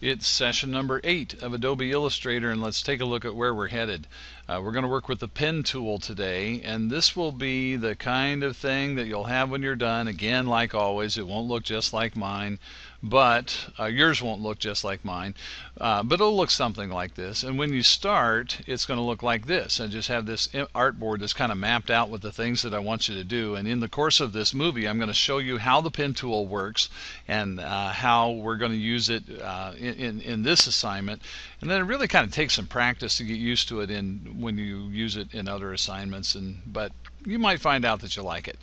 It's session number 8 of Adobe Illustrator, and let's take a look at where we're headed. We're going to work with the pen tool today, and this will be the kind of thing that you'll have when you're done. Again, like always, it won't look just like mine, but yours won't look just like mine, but it'll look something like this. And when you start, it's going to look like this. I just have this artboard that's kind of mapped out with the things that I want you to do, and in the course of this movie I'm going to show you how the pen tool works and how we're going to use it in this assignment, and then it really kind of takes some practice to get used to it when you use it in other assignments, but you might find out that you like it.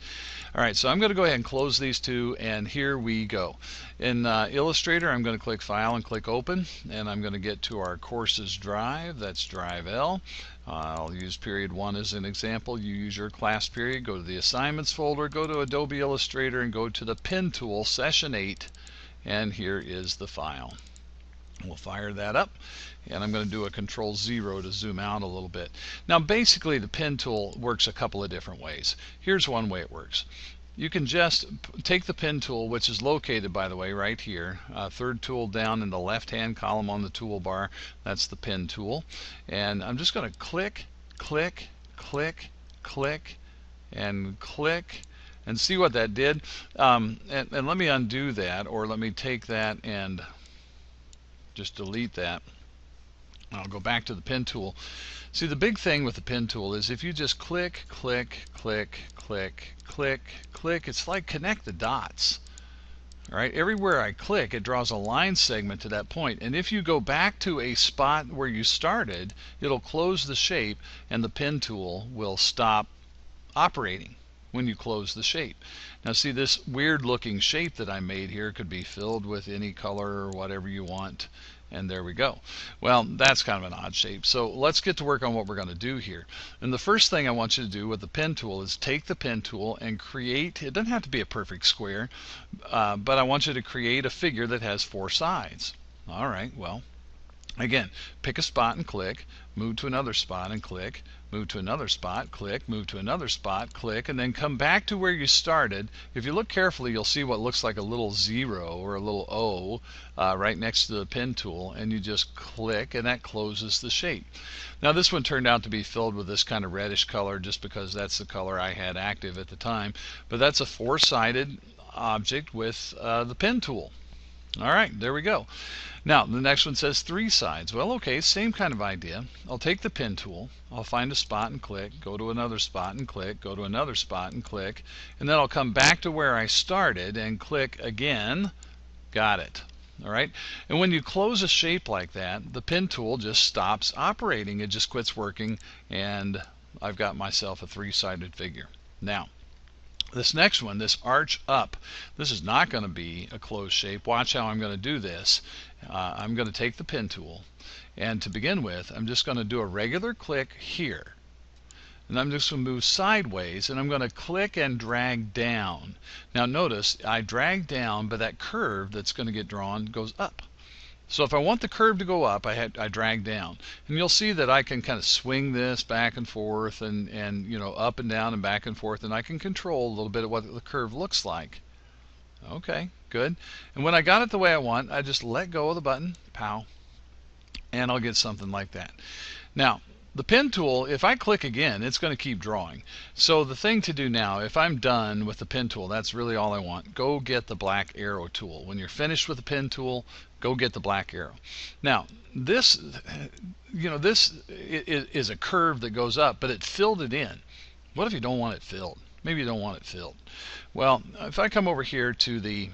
Alright, so I'm going to go ahead and close these two, and here we go. In Illustrator, I'm going to click File and click Open, and I'm going to get to our Courses drive. That's Drive L. I'll use period 1 as an example. You use your class period, go to the Assignments folder, go to Adobe Illustrator, and go to the Pen Tool, Session 8, and here is the file. We'll fire that up, and I'm going to do a Control-0 to zoom out a little bit. Now basically the pen tool works a couple of different ways. Here's one way it works. You can just take the pen tool, which is located, by the way, right here, third tool down in the left-hand column on the toolbar. That's the pen tool, and I'm just going to click, click, click, click, and click, and see what that did. And let me undo that, or let me take that and just delete that. I'll go back to the pen tool. See, the big thing with the pen tool is if you just click, click, click, click, click, click, it's like connect the dots. All right, everywhere I click, it draws a line segment to that point, and if you go back to a spot where you started, it'll close the shape and the pen tool will stop operating when you close the shape. Now see, this weird looking shape that I made here could be filled with any color or whatever you want, and there we go. Well, that's kind of an odd shape, so let's get to work on what we're going to do here. And the first thing I want you to do with the pen tool is take the pen tool and create, it doesn't have to be a perfect square, but I want you to create a figure that has 4 sides. Alright, well, again, pick a spot and click, move to another spot and click, move to another spot, click, move to another spot, click, and then come back to where you started. If you look carefully, you'll see what looks like a little 0 or a little O right next to the pen tool, and you just click, and that closes the shape. Now this one turned out to be filled with this kind of reddish color just because that's the color I had active at the time, but that's a 4-sided object with the pen tool. Alright, there we go. Now the next one says 3 sides. Well, okay, same kind of idea. I'll take the pen tool, I'll find a spot and click, go to another spot and click, go to another spot and click, and then I'll come back to where I started and click again. Got it. Alright, and when you close a shape like that, the pen tool just stops operating. It just quits working, and I've got myself a 3-sided figure. Now this next one, this arch up, this is not going to be a closed shape. Watch how I'm going to do this. I'm going to take the pen tool, and to begin with, I'm just going to do a regular click here. And I'm just going to move sideways, and I'm going to click and drag down. Now notice, I drag down, but that curve that's going to get drawn goes up. So if I want the curve to go up, I drag down, and you'll see that I can kind of swing this back and forth, and you know, up and down and back and forth, and I can control a little bit of what the curve looks like. Okay, good. And when I got it the way I want, I just let go of the button, pow, and I'll get something like that. Now the pen tool, if I click again, it's going to keep drawing. So the thing to do now, if I'm done with the pen tool, that's really all I want. Go get the black arrow tool. When you're finished with the pen tool, go get the black arrow. Now this, you know, this is a curve that goes up, but it filled it in. What if you don't want it filled? Maybe you don't want it filled. Well, if I come over here to the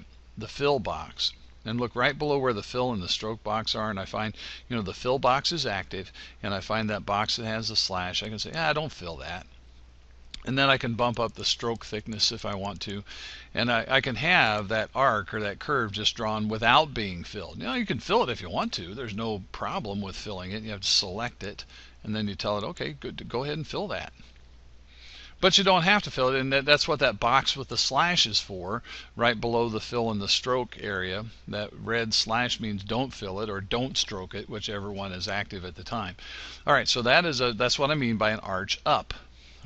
fill box and look right below where the fill and the stroke box are, and I find, you know, the fill box is active, and I find that box that has the slash, I can say, don't fill that. And then I can bump up the stroke thickness if I want to, and I can have that arc or that curve just drawn without being filled. You know, you can fill it if you want to. There's no problem with filling it. You have to select it, and then you tell it, okay, good, go ahead and fill that. But you don't have to fill it, and that's what that box with the slash is for, right below the fill and the stroke area. That red slash means don't fill it or don't stroke it, whichever one is active at the time. Alright, so that's what I mean by an arch up.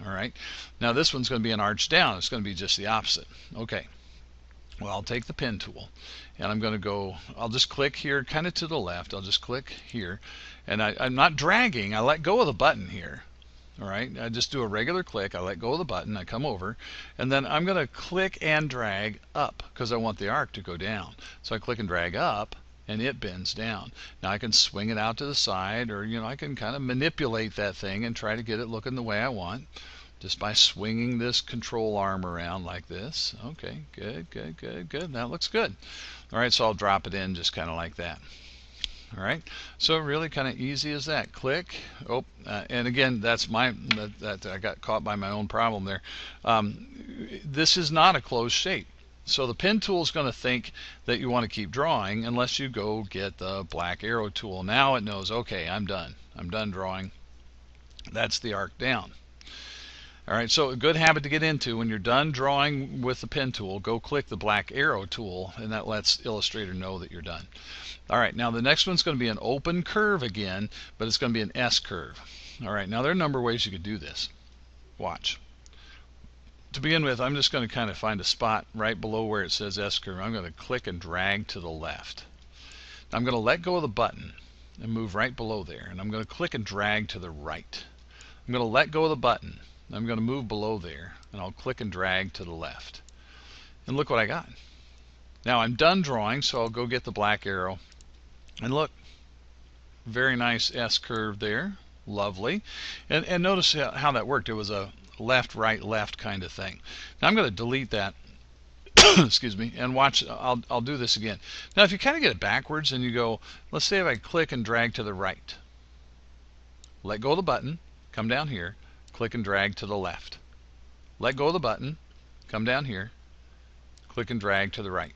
Alright, now this one's going to be an arch down. It's going to be just the opposite. Okay, Well, I'll take the pen tool and I'm going to go, I'll just click here kind of to the left. I'll just click here, and I'm not dragging. I let go of the button here. All right, I just do a regular click. I let go of the button. I come over, and then I'm going to click and drag up because I want the arc to go down. So I click and drag up, and it bends down. Now I can swing it out to the side, or I can kind of manipulate that thing and try to get it looking the way I want, just by swinging this control arm around like this. Okay, good, good, good, good. That looks good. All right, so I'll drop it in just kind of like that. All right, so really kind of easy as that. Click. Oh, and again, that's that I got caught by my own problem there. This is not a closed shape. So the pen tool is going to think that you want to keep drawing unless you go get the black arrow tool. Now it knows, okay, I'm done. I'm done drawing. That's the arc down. All right, so a good habit to get into: when you're done drawing with the pen tool, go click the black arrow tool, and that lets Illustrator know that you're done. All right, now the next one's going to be an open curve again, but it's going to be an S curve. All right, now there are a number of ways you could do this. Watch. To begin with, I'm just going to kind of find a spot right below where it says S curve. I'm going to click and drag to the left. Now I'm going to let go of the button and move right below there, and I'm going to click and drag to the right. I'm going to let go of the button. I'm going to move below there, and I'll click and drag to the left. And look what I got. Now I'm done drawing, so I'll go get the black arrow. And look, very nice S curve there. Lovely. And notice how that worked. It was a left, right, left kind of thing. Now I'm going to delete that. Excuse me. And watch, I'll do this again. Now if you kind of get it backwards and you go, let's say if I click and drag to the right. Let go of the button, come down here. Click and drag to the left. Let go of the button, come down here, click and drag to the right.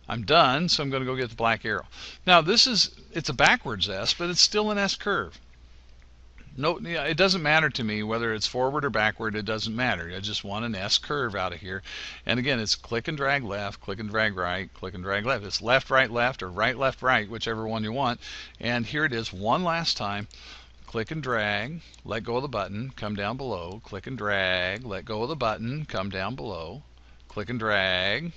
I'm done, so I'm going to go get the black arrow. Now it's a backwards S, but it's still an S curve. No, it doesn't matter to me whether it's forward or backward. It doesn't matter. I just want an S curve out of here. And again, it's click and drag left, click and drag right, click and drag left. It's left, right, or right, left, right, whichever one you want. And here it is one last time. Click and drag, let go of the button, come down below, click and drag, let go of the button, come down below, click and drag,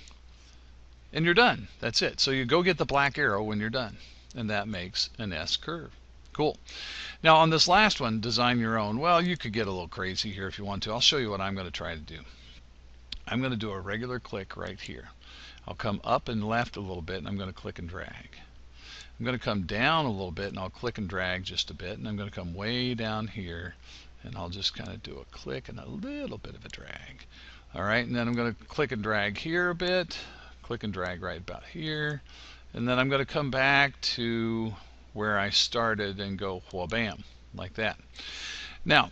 and you're done. That's it. So you go get the black arrow when you're done, and that makes an S curve. Cool. Now on this last one, design your own. Well, you could get a little crazy here if you want to. I'll show you what I'm going to try to do. I'm going to do a regular click right here. I'll come up and left a little bit, and I'm going to click and drag. I'm going to come down a little bit, and I'll click and drag just a bit, and I'm going to come way down here, and I'll just kind of do a click and a little bit of a drag. All right, and then I'm going to click and drag here a bit, click and drag right about here, and then I'm going to come back to where I started and go wha-bam, like that. Now,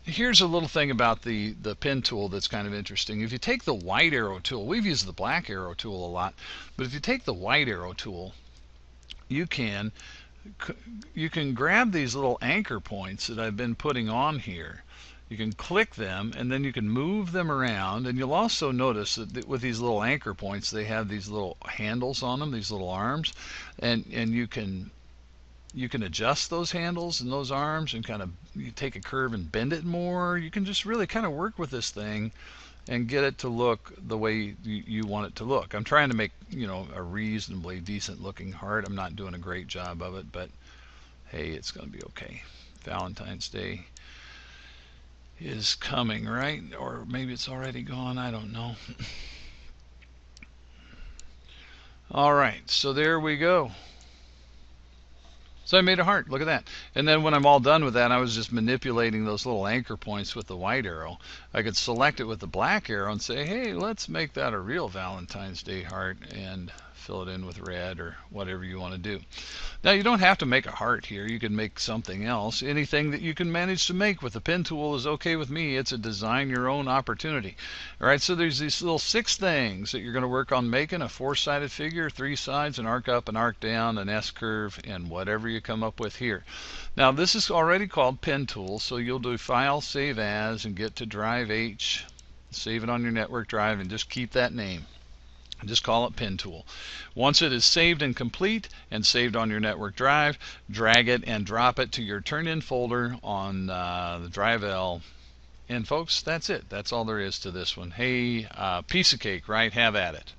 here's a little thing about the pen tool that's kind of interesting. If you take the white arrow tool, we've used the black arrow tool a lot, but if you take the white arrow tool, you can grab these little anchor points that I've been putting on here. You can click them, and then you can move them around, and you'll also notice that with these little anchor points, they have these little handles on them, these little arms, and you can adjust those handles and those arms and kind of you take a curve and bend it more. You can just really kind of work with this thing and get it to look the way you want it to look. I'm trying to make, a reasonably decent looking heart. I'm not doing a great job of it, but hey, it's going to be okay. Valentine's Day is coming, right? Or maybe it's already gone. I don't know. All right, so there we go. So I made a heart. Look at that. And then when I'm all done with that, I was just manipulating those little anchor points with the white arrow. I could select it with the black arrow and say, hey, let's make that a real Valentine's Day heart, and fill it in with red or whatever you want to do. Now, you don't have to make a heart here. You can make something else. Anything that you can manage to make with the pen tool is okay with me. It's a design your own opportunity. All right, so there's these little 6 things that you're going to work on making: a 4-sided figure, 3 sides, an arc up, an arc down, an S curve, and whatever you come up with here. Now, this is already called pen tool, so you'll do File, Save As, and get to Drive H, save it on your network drive, and just keep that name. Just call it pen tool. Once it is saved and complete and saved on your network drive, drag it and drop it to your turn-in folder on the Drive L And folks, that's it. That's all there is to this one. Hey, piece of cake, right? Have at it.